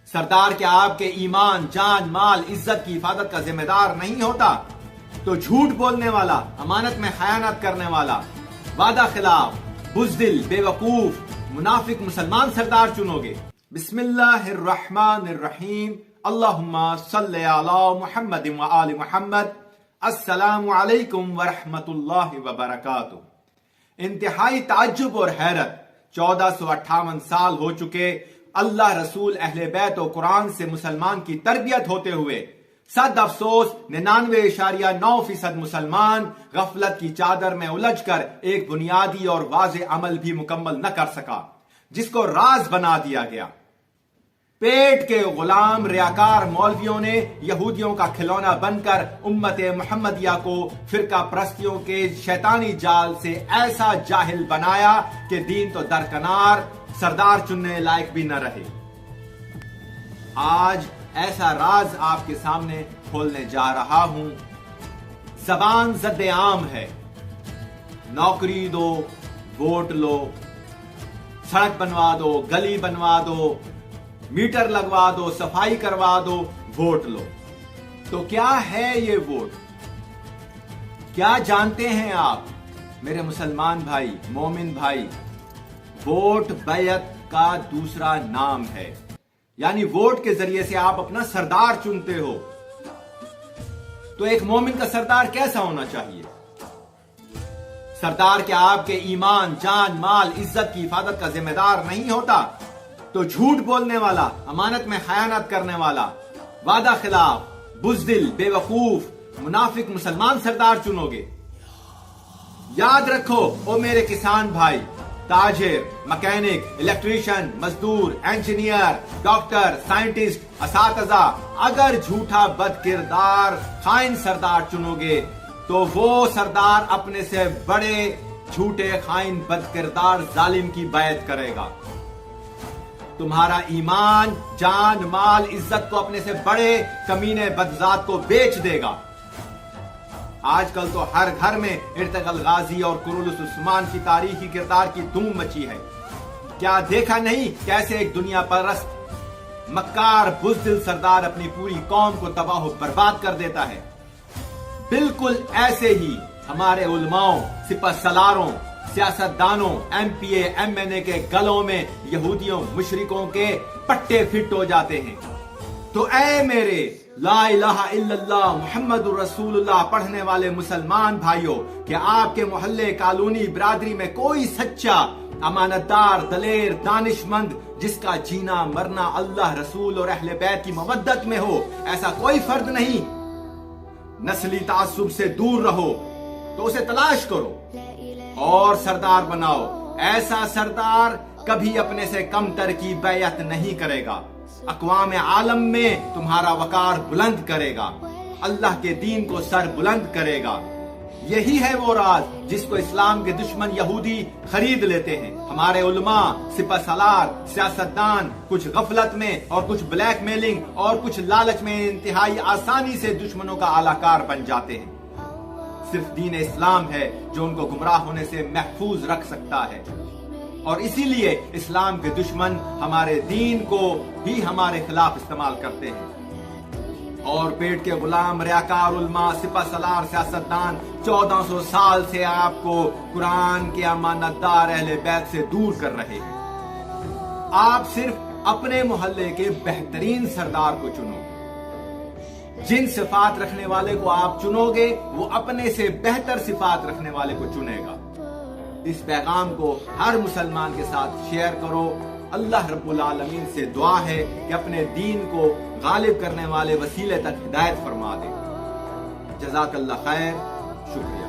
سردار کیا آپ کے ایمان، جان، مال، عزت کی حفاظت کا ذمہ دار نہیں ہوتا؟ تو جھوٹ بولنے والا، امانت میں خیانت کرنے والا، وعدہ خلاف، بزدل، بے وقوف، منافق مسلمان سردار چنو گے؟ بسم اللہ الرحمن الرحیم، اللہم صلی علی محمد و آل محمد۔ السلام علیکم ورحمۃ اللہ وبرکاتہ۔ انتہائی تعجب اور حیرت، 1458 سال ہو چکے اللہ رسول، اہل بیت و قرآن سے مسلمان کی تربیت ہوتے ہوئے، صد افسوس 99.9% مسلمان غفلت کی چادر میں الجھ کر ایک بنیادی اور واضح عمل بھی مکمل نہ کر سکا، جس کو راز بنا دیا گیا۔ پیٹ کے غلام ریاکار مولویوں نے یہودیوں کا کھلونا بن کر امت محمدیہ کو فرقہ پرستیوں کے شیطانی جال سے ایسا جاہل بنایا کہ دین تو درکنار، سردار چننے لائق بھی نہ رہے۔ آج ایسا راز آپ کے سامنے کھولنے جا رہا ہوں۔ زبان زد عام ہے، نوکری دو، ووٹ لو، سڑک بنوا دو، گلی بنوا دو، میٹر لگوا دو، صفائی کروا دو، ووٹ لو۔ تو کیا ہے یہ ووٹ؟ کیا جانتے ہیں آپ میرے مسلمان بھائی، مومن بھائی؟ ووٹ بیعت کا دوسرا نام ہے، یعنی ووٹ کے ذریعے سے آپ اپنا سردار چنتے ہو۔ تو ایک مومن کا سردار کیسا ہونا چاہیے؟ سردار کیا آپ کے ایمان، جان، مال، عزت کی حفاظت کا ذمہ دار نہیں ہوتا؟ تو جھوٹ بولنے والا، امانت میں خیانت کرنے والا، وعدہ خلاف، بزدل، بے وقوف، منافق مسلمان سردار چنو گے؟ یاد رکھو او میرے کسان بھائی، تاجر، مکینک، الیکٹریشین، مزدور، انجینئر، ڈاکٹر، سائنٹسٹ، اساتذہ، اگر جھوٹا بد کردار خائن سردار چنو گے تو وہ سردار اپنے سے بڑے جھوٹے خائن بد کردار ظالم کی بیعت کرے گا۔ تمہارا ایمان، جان، مال، عزت کو اپنے سے بڑے کمینے بدذات کو بیچ دے گا۔ آج کل تو ہر گھر میں ارطغرل غازی اور کورولوس عثمان کی تاریخی کردار کی دھوم مچی ہے۔ کیا دیکھا نہیں کیسے ایک دنیا پرست مکار بزدل سردار اپنی پوری قوم کو تباہ و برباد کر دیتا ہے؟ بالکل ایسے ہی ہمارے علماؤں، سپہ سالاروں، سیاست دانوں، ایم پی اے، ایم این اے کے گلوں میں یہودیوں، مشرکوں کے پٹے فٹ ہو جاتے ہیں۔ تو اے میرے لا الہ الا اللہ محمد الرسول اللہ پڑھنے والے مسلمان بھائیوں، کہ آپ کے محلے، کالونی، برادری میں کوئی سچا، امانتدار، دلیر، دانش مند، جس کا جینا مرنا اللہ، رسول اور اہل بیت کی مودت میں ہو، ایسا کوئی فرد نہیں؟ نسلی تعصب سے دور رہو تو اسے تلاش کرو اور سردار بناؤ۔ ایسا سردار کبھی اپنے سے کم تر کی بیعت نہیں کرے گا، اقوام عالم میں تمہارا وقار بلند کرے گا، اللہ کے دین کو سر بلند کرے گا۔ یہی ہے وہ راز جس کو اسلام کے دشمن یہودی خرید لیتے ہیں۔ ہمارے علماء، سپہ سالار، سیاستدان کچھ غفلت میں اور کچھ بلیک میلنگ اور کچھ لالچ میں انتہائی آسانی سے دشمنوں کا اعلی کار بن جاتے ہیں۔ صرف دین اسلام ہے جو ان کو گمراہ ہونے سے محفوظ رکھ سکتا ہے، اور اسی لیے اسلام کے دشمن ہمارے دین کو بھی ہمارے خلاف استعمال کرتے ہیں۔ اور پیٹ کے غلام، ریاکار علماء، سپہ سالار، سیاستدان 1400 سال سے آپ کو قرآن کے امانت دار اہل بیت سے دور کر رہے ہیں۔ آپ صرف اپنے محلے کے بہترین سردار کو چنو۔ جن صفات رکھنے والے کو آپ چنو گے وہ اپنے سے بہتر صفات رکھنے والے کو چنے گا۔ اس پیغام کو ہر مسلمان کے ساتھ شیئر کرو۔ اللہ رب العالمین سے دعا ہے کہ اپنے دین کو غالب کرنے والے وسیلے تک ہدایت فرما دے۔ جزاک اللہ خیر، شکریہ۔